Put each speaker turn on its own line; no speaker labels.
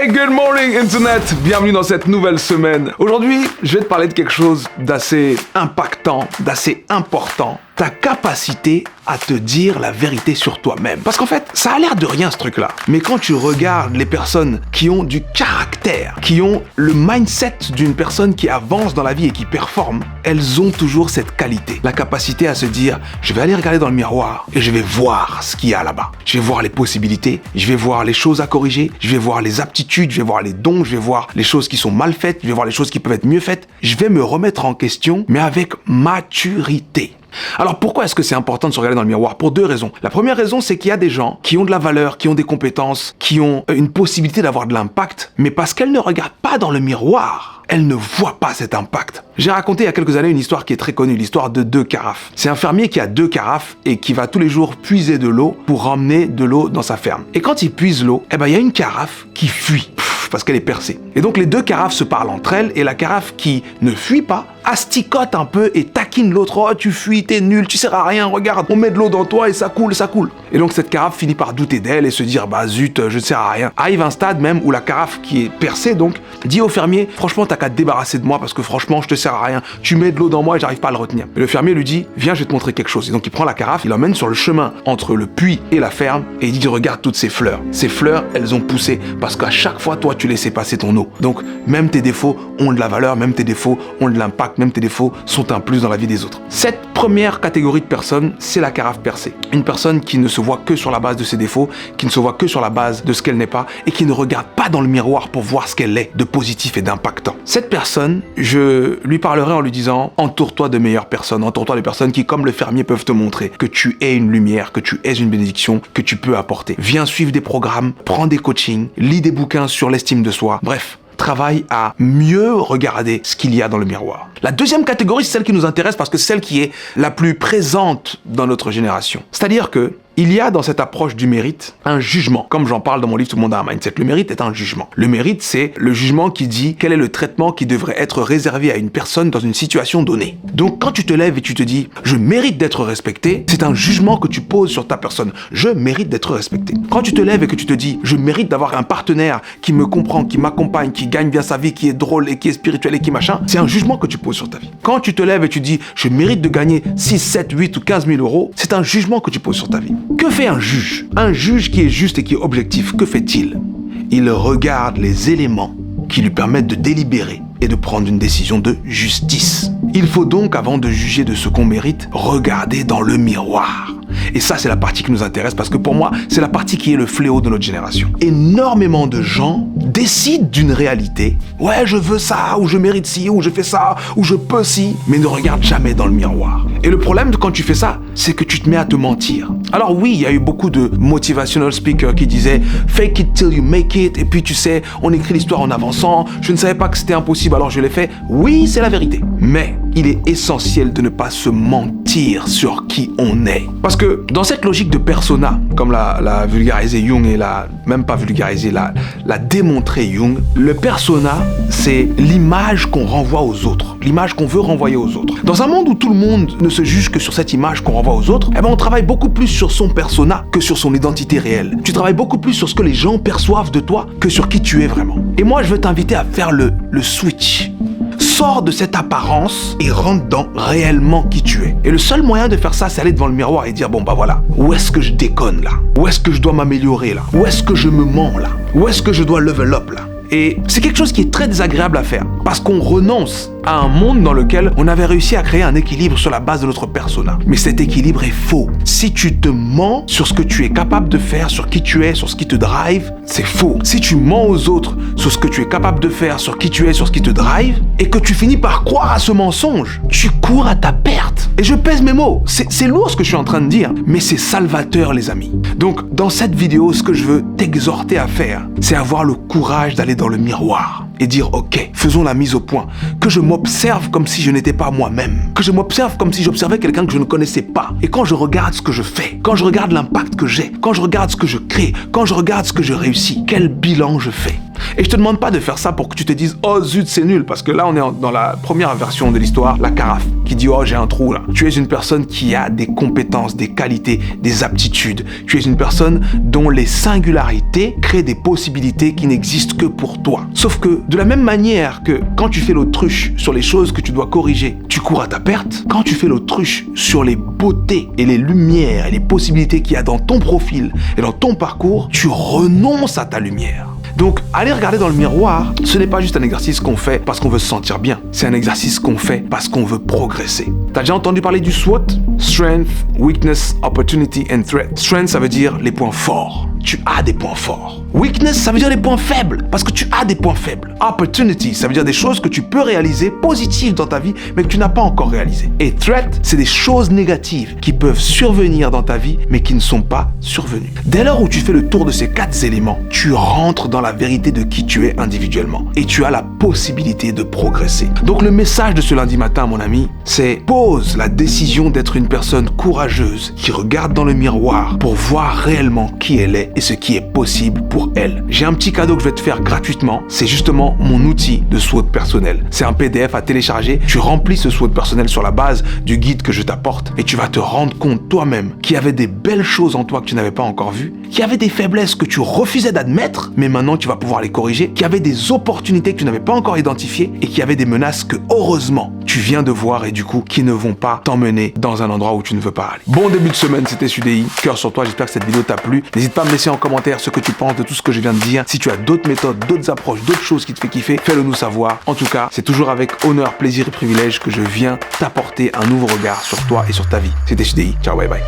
Hey, good morning Internet! Bienvenue dans cette nouvelle semaine. Aujourd'hui, je vais te parler de quelque chose d'assez impactant, d'assez important. Ta capacité à te dire la vérité sur toi-même. Parce qu'en fait, ça a l'air de rien ce truc-là. Mais quand tu regardes les personnes qui ont du caractère, qui ont le mindset d'une personne qui avance dans la vie et qui performe, elles ont toujours cette qualité. La capacité à se dire, je vais aller regarder dans le miroir et je vais voir ce qu'il y a là-bas. Je vais voir les possibilités, je vais voir les choses à corriger, je vais voir les aptitudes, je vais voir les dons, je vais voir les choses qui sont mal faites, je vais voir les choses qui peuvent être mieux faites. Je vais me remettre en question, mais avec maturité. Alors pourquoi est-ce que c'est important de se regarder dans le miroir? Pour deux raisons. La première raison, c'est qu'il y a des gens qui ont de la valeur, qui ont des compétences, qui ont une possibilité d'avoir de l'impact, mais parce qu'elles ne regardent pas dans le miroir, elles ne voient pas cet impact. J'ai raconté il y a quelques années une histoire qui est très connue, l'histoire de 2 carafes. C'est un fermier qui a 2 carafes et qui va tous les jours puiser de l'eau pour ramener de l'eau dans sa ferme. Et quand il puise l'eau, il y a une carafe qui fuit parce qu'elle est percée. Et donc les 2 carafes se parlent entre elles et la carafe qui ne fuit pas asticote un peu et taquine l'autre. Oh, tu fuis, t'es nul, tu sers à rien, regarde, on met de l'eau dans toi et ça coule, ça coule. Et donc cette carafe finit par douter d'elle et se dire, bah zut, je ne sers à rien. Arrive un stade même où la carafe qui est percée donc dit au fermier, franchement t'as qu'à te débarrasser de moi parce que franchement je te sers à rien. Tu mets de l'eau dans moi et j'arrive pas à le retenir. Et le fermier lui dit, viens, je vais te montrer quelque chose. Et donc il prend la carafe, il l'emmène sur le chemin entre le puits et la ferme et il dit, regarde toutes ces fleurs. Ces fleurs, elles ont poussé parce qu'à chaque fois toi tu laissais passer ton eau. Donc même tes défauts ont de la valeur, même tes défauts ont de l'impact, même tes défauts sont un plus dans la vie des autres. Cette première catégorie de personnes, c'est la carafe percée. Une personne qui ne se voit que sur la base de ses défauts, qui ne se voit que sur la base de ce qu'elle n'est pas et qui ne regarde pas dans le miroir pour voir ce qu'elle est de positif et d'impactant. Cette personne, je lui parlerai en lui disant, entoure-toi de meilleures personnes, entoure-toi de personnes qui, comme le fermier, peuvent te montrer que tu es une lumière, que tu es une bénédiction, que tu peux apporter. Viens suivre des programmes, prends des coachings, lis des bouquins sur l'estime de soi. Bref, travaille à mieux regarder ce qu'il y a dans le miroir. La deuxième catégorie, c'est celle qui nous intéresse parce que c'est celle qui est la plus présente dans notre génération. C'est-à-dire que il y a dans cette approche du mérite un jugement. Comme j'en parle dans mon livre Tout le monde a un mindset, le mérite est un jugement. Le mérite, c'est le jugement qui dit quel est le traitement qui devrait être réservé à une personne dans une situation donnée. Donc quand tu te lèves et tu te dis « je mérite d'être respecté », c'est un jugement que tu poses sur ta personne. Je mérite d'être respecté. Quand tu te lèves et que tu te dis « je mérite d'avoir un partenaire qui me comprend, qui m'accompagne, qui gagne bien sa vie, qui est drôle et qui est spirituel et qui machin », c'est un jugement que tu poses sur ta vie. Quand tu te lèves et tu dis « je mérite de gagner 6, 7, 8 ou 15 000 euros », c'est un jugement que tu poses sur ta vie. Que fait un juge? Un juge qui est juste et qui est objectif, que fait-il? Il regarde les éléments qui lui permettent de délibérer et de prendre une décision de justice. Il faut donc, avant de juger de ce qu'on mérite, regarder dans le miroir. Et ça, c'est la partie qui nous intéresse parce que pour moi, c'est la partie qui est le fléau de notre génération. Énormément de gens décident d'une réalité. Ouais, je veux ça, ou je mérite ci, ou je fais ça, ou je peux ci, mais ne regardent jamais dans le miroir. Et le problème quand tu fais ça, c'est que tu te mets à te mentir. Alors oui, il y a eu beaucoup de motivational speakers qui disaient « fake it till you make it » et puis tu sais, on écrit l'histoire en avançant, je ne savais pas que c'était impossible alors je l'ai fait. Oui, c'est la vérité. Mais il est essentiel de ne pas se mentir sur qui on est. Parce que dans cette logique de persona, comme l'a vulgarisé Jung et même pas vulgarisé, l'a démontré Jung, le persona, c'est l'image qu'on renvoie aux autres, l'image qu'on veut renvoyer aux autres. Dans un monde où tout le monde ne se juge que sur cette image qu'on renvoie aux autres, on travaille beaucoup plus sur son persona que sur son identité réelle. Tu travailles beaucoup plus sur ce que les gens perçoivent de toi que sur qui tu es vraiment. Et moi, je veux t'inviter à faire le switch. Sors de cette apparence et rentre dans réellement qui tu es. Et le seul moyen de faire ça, c'est aller devant le miroir et dire, bon bah voilà, où est-ce que je déconne là? Où est-ce que je dois m'améliorer là? Où est-ce que je me mens là? Où est-ce que je dois level up là? Et c'est quelque chose qui est très désagréable à faire parce qu'on renonce à un monde dans lequel on avait réussi à créer un équilibre sur la base de notre persona. Mais cet équilibre est faux. Si tu te mens sur ce que tu es capable de faire, sur qui tu es, sur ce qui te drive, c'est faux. Si tu mens aux autres sur ce que tu es capable de faire, sur qui tu es, sur ce qui te drive, et que tu finis par croire à ce mensonge, tu cours à ta perte. Et je pèse mes mots. C'est lourd ce que je suis en train de dire, mais c'est salvateur les amis. Donc dans cette vidéo, ce que je veux t'exhorter à faire, c'est avoir le courage d'aller dans le miroir et dire ok, faisons la mise au point, que je m'observe comme si je n'étais pas moi-même, que je m'observe comme si j'observais quelqu'un que je ne connaissais pas. Et quand je regarde ce que je fais, quand je regarde l'impact que j'ai, quand je regarde ce que je crée, quand je regarde ce que je réussis, quel bilan je fais? Et je te demande pas de faire ça pour que tu te dises « Oh zut, c'est nul », parce que là, on est dans la première version de l'histoire, la carafe, qui dit « Oh, j'ai un trou là ». Tu es une personne qui a des compétences, des qualités, des aptitudes. Tu es une personne dont les singularités créent des possibilités qui n'existent que pour toi. Sauf que, de la même manière que quand tu fais l'autruche sur les choses que tu dois corriger, tu cours à ta perte, quand tu fais l'autruche sur les beautés et les lumières et les possibilités qu'il y a dans ton profil et dans ton parcours, tu renonces à ta lumière. Donc, aller regarder dans le miroir, ce n'est pas juste un exercice qu'on fait parce qu'on veut se sentir bien. C'est un exercice qu'on fait parce qu'on veut progresser. T'as déjà entendu parler du SWOT? Strength, Weakness, Opportunity and Threat. Strength, ça veut dire les points forts. Tu as des points forts. Weakness, ça veut dire les points faibles, parce que tu as des points faibles. Opportunity, ça veut dire des choses que tu peux réaliser positives dans ta vie, mais que tu n'as pas encore réalisées. Et threat, c'est des choses négatives qui peuvent survenir dans ta vie, mais qui ne sont pas survenues. Dès lors où tu fais le tour de ces 4 éléments, tu rentres dans la vérité de qui tu es individuellement. Et tu as la possibilité de progresser. Donc le message de ce lundi matin, mon ami, c'est pose la décision d'être une personne courageuse qui regarde dans le miroir pour voir réellement qui elle est et ce qui est possible pour elle. J'ai un petit cadeau que je vais te faire gratuitement, c'est justement mon outil de SWOT personnel. C'est un PDF à télécharger, tu remplis ce SWOT personnel sur la base du guide que je t'apporte et tu vas te rendre compte toi-même qu'il y avait des belles choses en toi que tu n'avais pas encore vues, qu'il y avait des faiblesses que tu refusais d'admettre, mais maintenant tu vas pouvoir les corriger, qu'il y avait des opportunités que tu n'avais pas encore identifiées et qu'il y avait des menaces que heureusement tu viens de voir et du coup qui ne vont pas t'emmener dans un endroit où tu ne veux pas aller. Bon début de semaine, c'était Sudei, cœur sur toi, j'espère que cette vidéo t'a plu. N'hésite pas à me laisser en commentaire ce que tu penses de tout ce que je viens de dire. Si tu as d'autres méthodes, d'autres approches, d'autres choses qui te fait kiffer, fais-le nous savoir. En tout cas, c'est toujours avec honneur, plaisir et privilège que je viens t'apporter un nouveau regard sur toi et sur ta vie. C'était Sudei, ciao, bye bye.